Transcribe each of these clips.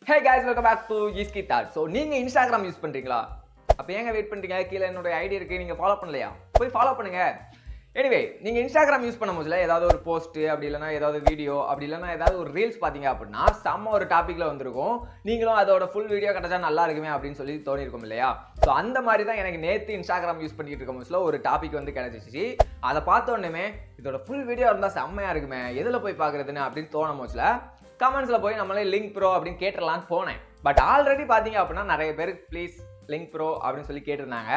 Hey guys, welcome back to Iski Thoughts. So நீங்க Instagram use பண்றீங்களா? அப்ப ஏங்க வெயிட் பண்றீங்க? கீழ என்னோட ஐடி இருக்கு, நீங்க ஃபாலோ பண்ணலையா? போய் ஃபாலோ பண்ணுங்க. எனிவே, நீங்க Instagram யூஸ் பண்ணும்போது ஏதாவது ஒரு போஸ்ட் அப்படி இல்லனா ஏதாவது வீடியோ அப்படி இல்லனா ஏதாவது ஒரு ரீல்ஸ் பாத்தீங்க அப்படினா செம்ம ஒரு டாபிக்ல வந்திருக்கும். நீங்களும் அதோட ஃபுல் வீடியோ கிடைச்சா நல்லா இருக்குமே அப்படினு சொல்லி தோணி இருக்கும் இல்லையா? சோ அந்த மாதிரி தான் எனக்கு நேத்து Instagram யூஸ் பண்ணிட்டு இருக்கும்போது ஒரு டாபிக் வந்து கிடைச்சிச்சு. அத பார்த்த உடனே இதோட ஃபுல் வீடியோ இருந்தா செம்மையா இருக்குமே. எதுல போய் பார்க்கிறதுன்னு அப்படினு தோணும்போதுல கமெண்ட்ஸ்ல போய் நம்மளே லிங்க் ப்ரோ அப்படின்னு கேட்டலாம்னு போனேன். பட் ஆல்ரெடி பாத்தீங்க அப்படின்னா நிறைய பேர் ப்ளீஸ் லிங்க் ப்ரோ அப்படின்னு சொல்லி கேட்டிருந்தாங்க.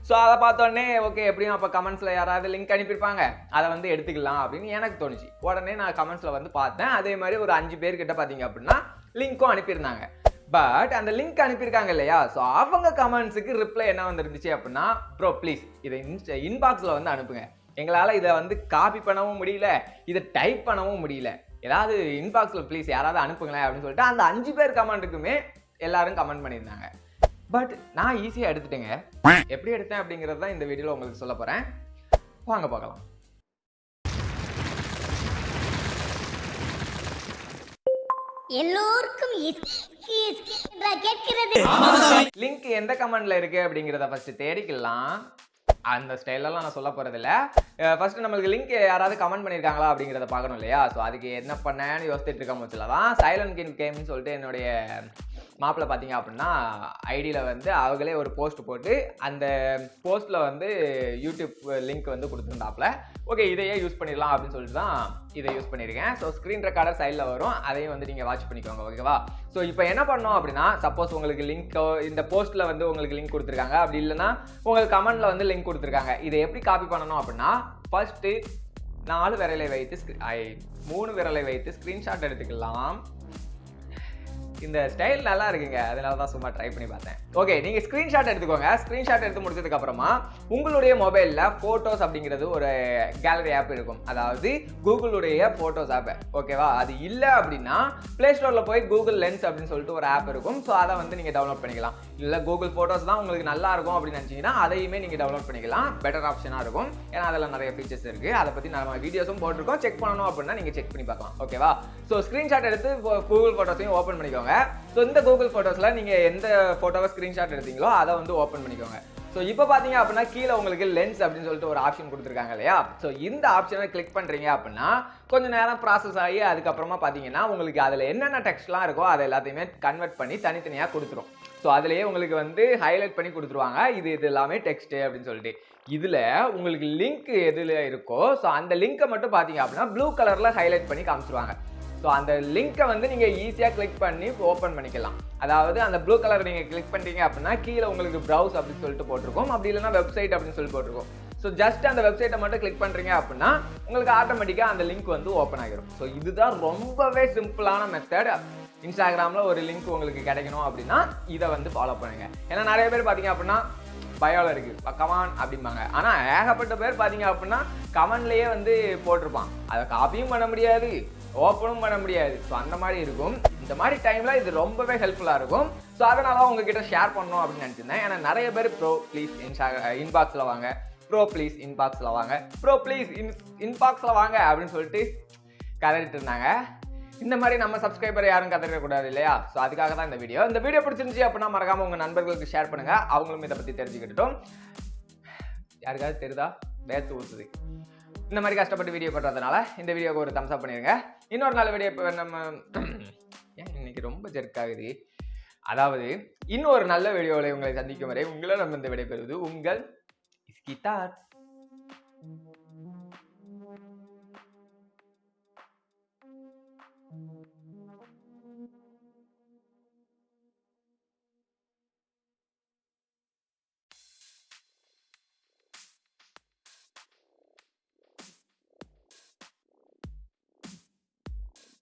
ஸோ அதை பார்த்தோடனே ஓகே எப்படியும் அப்போ கமெண்ட்ஸ்ல யாராவது லிங்க் அனுப்பியிருப்பாங்க, அதை வந்து எடுத்துக்கலாம் அப்படின்னு எனக்கு தோணுச்சு. உடனே நான் கமெண்ட்ஸ்ல வந்து பார்த்தேன். அதே மாதிரி ஒரு 5 பேர்கிட்ட பாத்தீங்க அப்படின்னா லிங்க்கும் அனுப்பியிருந்தாங்க. பட் அந்த லிங்க் அனுப்பியிருக்காங்க இல்லையா, ஸோ அவங்க கமெண்ட்ஸுக்கு ரிப்ளை என்ன வந்துருந்துச்சு அப்படின்னா, ப்ரோ ப்ளீஸ் இதை இன்பாக்ஸ்ல வந்து அனுப்புங்க, எங்களால் இதை வந்து காப்பி பண்ணவும் முடியல, இதை டைப் பண்ணவும் முடியல, ஏதாவது இன்பாக்ஸ்ல ப்ளீஸ் யாராவது அனுப்புங்களேன் அப்படின்னு சொல்லிட்டு அந்த 5 பேர் கமெண்ட்டுக்குமே எல்லாரும் கமெண்ட் பண்ணியிருந்தாங்க. பட் நான் ஈஸியாக எடுத்துட்டேங்க. எப்படி எடுத்தேன் அப்படிங்கிறது தான் இந்த வீடியோவில் உங்களுக்கு சொல்ல போகிறேன். வாங்க பார்க்கலாம். எல்லோருக்கும் லிங்க் எந்த கமெண்ட்ல இருக்கு அப்படிங்கிறத ஃபர்ஸ்ட் தேடிக்கலாம். அந்த ஸ்டைலெல்லாம் நான் சொல்ல போறது இல்லை. ஃபர்ஸ்ட் நம்மளுக்கு லிங்க் யாராவது கமெண்ட் பண்ணியிருக்காங்களா அப்படிங்கிறத பார்க்கணும் இல்லையா. ஸோ அதுக்கு என்ன பண்ணேன்னு யோசிச்சுட்டு இருக்க போச்சுல தான் சைலண்ட் கிங் கேம்னு சொல்லிட்டு என்னுடைய மாப்பிள்ள பார்த்தீங்க அப்படின்னா ஐடியில் வந்து அவங்களே ஒரு போஸ்ட் போட்டு அந்த போஸ்ட்டில் வந்து யூடியூப் லிங்க் வந்து கொடுத்துருந்தாப்புல. ஓகே இதையே யூஸ் பண்ணிடலாம் அப்படின்னு சொல்லிட்டு தான் இதை யூஸ் பண்ணியிருக்கேன். ஸோ ஸ்க்ரீன் ரெக்கார்டர் சைடில் வரும், அதையும் வந்து நீங்கள் வாட்ச் பண்ணிக்கோங்க. ஓகேவா? ஸோ இப்போ என்ன பண்ணோம் அப்படின்னா, சப்போஸ் உங்களுக்கு லிங்க் இந்த போஸ்ட்டில் வந்து உங்களுக்கு லிங்க் கொடுத்துருக்காங்க, அப்படி இல்லைன்னா உங்களுக்கு கமெண்ட்டில் வந்து லிங்க் கொடுத்துருக்காங்க. இதை எப்படி காப்பி பண்ணணும் அப்படின்னா, ஃபர்ஸ்ட்டு 4 விரலை வைத்து 3 விரலை வைத்து ஸ்க்ரீன்ஷாட் எடுத்துக்கலாம். இந்த ஸ்டைல் நல்லா இருக்குங்க, அதனால தான் சும்மா ட்ரை பண்ணி பார்த்தேன். ஓகே நீங்க ஸ்கிரீன்ஷாட் எடுத்துக்கோங்க. ஸ்கிரீன்ஷாட் எடுத்து முடிச்சதுக்கு அப்புறமா உங்களுடைய மொபைல்ல போட்டோஸ் அப்படிங்கிறது ஒரு கேலரி ஆப் இருக்கும், அதாவது கூகுளுடைய போட்டோஸ் ஆப். ஓகேவா? அது இல்ல அப்படின்னா பிளே ஸ்டோர்ல போய் கூகுள் லென்ஸ் அப்படின்னு சொல்லிட்டு ஒரு ஆப் இருக்கும். ஸோ அதை வந்து நீங்க டவுன்லோட் பண்ணிக்கலாம். இல்ல கூகுள் போட்டோஸ் தான் உங்களுக்கு நல்லா இருக்கும் அப்படின்னு நினைச்சீங்கன்னா அதையுமே நீங்க டவுன்லோட் பண்ணிக்கலாம். பெட்டர் ஆப்ஷனா இருக்கும், ஏன்னா அதில் நிறைய ஃபீச்சர்ஸ் இருக்கு. அதை பத்தி நம்ம வீடியோஸும் போட்டிருக்கோம். செக் பண்ணணும் அப்படின்னா நீங்க செக் பண்ணி பார்க்கலாம். ஓகேவா? ஸோ ஸ்கிரீன்ஷாட் எடுத்து கூகுள் போட்டோஸையும் ஓப்பன் பண்ணிக்கோங்க. ஸோ இந்த கூகுள் போட்டோஸ்ல நீங்க எந்த போட்டோவை ஸ்கிரீன்ஷாட் எடுத்தீங்களோ அதை வந்து ஓப்பன் பண்ணிக்கோங்க. ஸோ இப்போ பார்த்தீங்க அப்படின்னா கீழே உங்களுக்கு லென்ஸ் அப்படின்னு சொல்லிட்டு ஒரு ஆப்ஷன் கொடுத்துருக்காங்க இல்லையா. ஸோ இந்த ஆப்ஷனை கிளிக் பண்ணுறீங்க அப்படின்னா கொஞ்சம் நேரம் ப்ராசஸ் ஆகி அதுக்கப்புறமா பார்த்தீங்கன்னா உங்களுக்கு அதில் என்னென்ன டெக்ஸ்ட்லாம் இருக்கோ அதை எல்லாத்தையுமே கன்வெர்ட் பண்ணி தனித்தனியாக கொடுத்துரும். ஸோ அதுலேயே உங்களுக்கு வந்து ஹைலைட் பண்ணி கொடுத்துருவாங்க, இது எல்லாமே டெக்ஸ்ட் அப்படின்னு சொல்லிட்டு. இதில் உங்களுக்கு லிங்க் எதில் இருக்கோ ஸோ அந்த லிங்க்கை மட்டும் பார்த்தீங்க அப்படின்னா ப்ளூ கலரில் ஹைலைட் பண்ணி காமிச்சிருவாங்க. ஸோ அந்த லிங்க்கை வந்து நீங்கள் ஈஸியாக கிளிக் பண்ணி ஓப்பன் பண்ணிக்கலாம். அதாவது அந்த ப்ளூ கலர் நீங்கள் கிளிக் பண்ணுறீங்க அப்படின்னா கீழே உங்களுக்கு ப்ரௌஸ் அப்படின்னு சொல்லிட்டு போட்டிருக்கும், அப்படி இல்லைன்னா வெப்சைட் அப்படின்னு சொல்லி போட்டிருக்கும். ஸோ ஜஸ்ட் அந்த வெப்சைட்டை மட்டும் கிளிக் பண்ணுறீங்க அப்படின்னா உங்களுக்கு ஆட்டோமேட்டிக்காக அந்த லிங்க் வந்து ஓப்பன் ஆகிடும். ஸோ இதுதான் ரொம்பவே சிம்பிளான மெத்தட். இன்ஸ்டாகிராமில் ஒரு லிங்க் உங்களுக்கு கிடைக்கணும் அப்படின்னா இதை வந்து ஃபாலோ பண்ணுங்க. ஏன்னா நிறைய பேர் பார்த்தீங்க அப்படின்னா பயோவில் இருக்கு கமான் அப்படிம்பாங்க, ஆனால் ஏகப்பட்ட பேர் பார்த்தீங்க அப்படின்னா கமெண்ட்லேயே வந்து போட்டிருப்பான், அதை காப்பியும் பண்ண முடியாது, ஓப்பனும் பண்ண முடியாது. ஸோ அந்த மாதிரி இருக்கும். இந்த மாதிரி டைமில் இது ரொம்பவே ஹெல்ப்ஃபுல்லாக இருக்கும். ஸோ அதனால உங்ககிட்ட ஷேர் பண்ணணும் அப்படின்னு நினச்சிருந்தேன். ஏன்னா நிறைய பேர் ப்ரோ ப்ளீஸ் இன்பாக்ஸில் வாங்க, ப்ரோ ப்ளீஸ் இன்பாக்ஸில் வாங்க, ப்ரோ ப்ளீஸ் இன்பாக்ஸில் வாங்க அப்படின்னு சொல்லிட்டு கதறிட்டு இருந்தாங்க. இந்த மாதிரி நம்ம சப்ஸ்கிரைபர் யாரும் கதறக்கூடாது இல்லையா. ஸோ அதுக்காக தான் இந்த வீடியோ. இந்த வீடியோ பிடிச்சிருந்துச்சு அப்படின்னா மறக்காம உங்கள் நண்பர்களுக்கு ஷேர் பண்ணுங்க, அவங்களும் இதை பற்றி தெரிஞ்சுக்கிட்டோம். யாருக்காவது தெரியுதா வேத்து ஊற்றுது இந்த மாதிரி கஷ்டப்பட்டு வீடியோ பண்ணுறதுனால இந்த வீடியோக்கு ஒரு தம்ஸ் அப் பண்ணிடுங்க. இன்னொரு நாள் வீடியோ இப்போ நம்ம ஏன் இன்னைக்கு ரொம்ப ஜெர்க் ஆகுது. அதாவது இன்னொரு நல்ல வீடியோவில் உங்களை சந்திக்கும் வரை உங்களை நம்ம இந்த விடைபெறுவது உங்கள் இஸ்கி தாட்ஸ்.